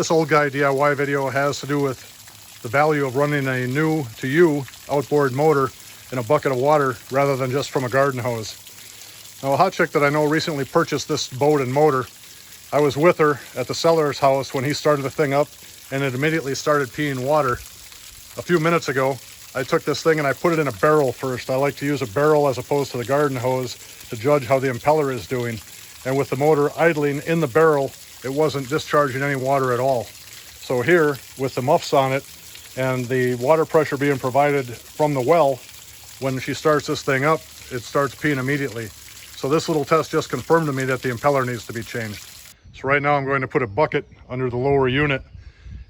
This old guy DIY video has to do with the value of running a new to you outboard motor in a bucket of water rather than just from a garden hose. Now, a hot chick that I know recently purchased this boat and motor. I was with her at the seller's house when he started the thing up, and it immediately started peeing water. A few minutes ago, I took this thing and I put it in a barrel first. I like to use a barrel as opposed to the garden hose to judge how the impeller is doing. And with the motor idling in the barrel, it wasn't discharging any water at all. So here, with the muffs on it and the water pressure being provided from the well, when she starts this thing up, it starts peeing immediately. So this little test just confirmed to me that the impeller needs to be changed. So right now I'm going to put a bucket under the lower unit.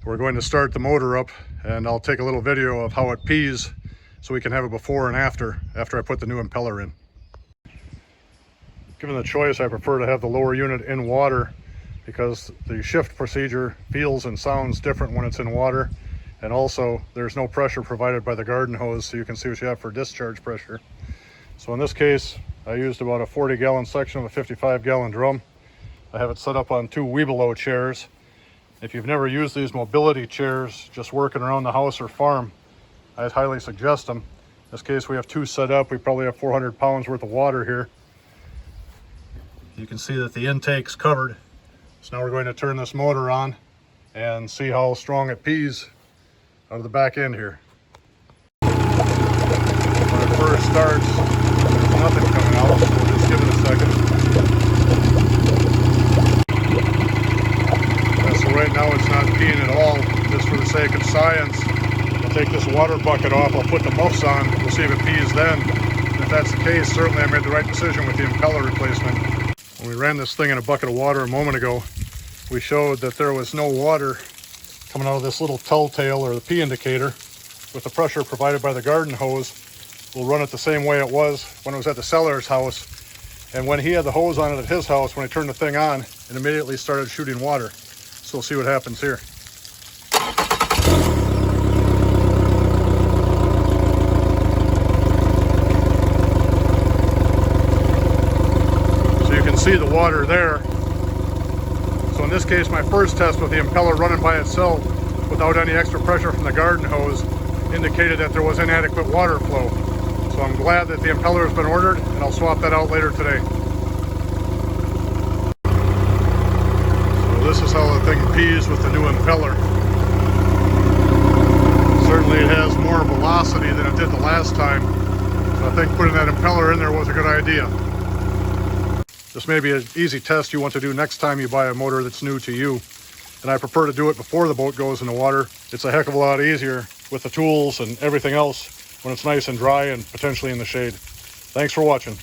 We're going to start the motor up, and I'll take a little video of how it pees so we can have it before and after I put the new impeller in. Given the choice, I prefer to have the lower unit in water because the shift procedure feels and sounds different when it's in water. And also there's no pressure provided by the garden hose, so you can see what you have for discharge pressure. So in this case, I used about a 40-gallon section of a 55-gallon drum. I have it set up on 2 Webelow chairs. If you've never used these mobility chairs, just working around the house or farm, I'd highly suggest them. In this case, we have 2 set up. We probably have 400 pounds worth of water here. You can see that the intake's covered. So now we're going to turn this motor on and see how strong it pees out of the back end here. When it first starts, there's nothing coming out, so we'll just give it a second. So right now it's not peeing at all. Just for the sake of science, I'll take this water bucket off, I'll put the muffs on, we'll see if it pees then. And if that's the case, certainly I made the right decision with the impeller replacement. When we ran this thing in a bucket of water a moment ago, we showed that there was no water coming out of this little telltale or the P indicator. With the pressure provided by the garden hose, we'll run it the same way it was when it was at the seller's house. And when he had the hose on it at his house, when he turned the thing on, it immediately started shooting water. So we'll see what happens here. So you can see the water there. So in this case, my first test with the impeller running by itself without any extra pressure from the garden hose indicated that there was inadequate water flow. So I'm glad that the impeller has been ordered, and I'll swap that out later today. So this is how the thing pees with the new impeller. Certainly it has more velocity than it did the last time. So I think putting that impeller in there was a good idea. This may be an easy test you want to do next time you buy a motor that's new to you. And I prefer to do it before the boat goes in the water. It's a heck of a lot easier with the tools and everything else when it's nice and dry and potentially in the shade. Thanks for watching.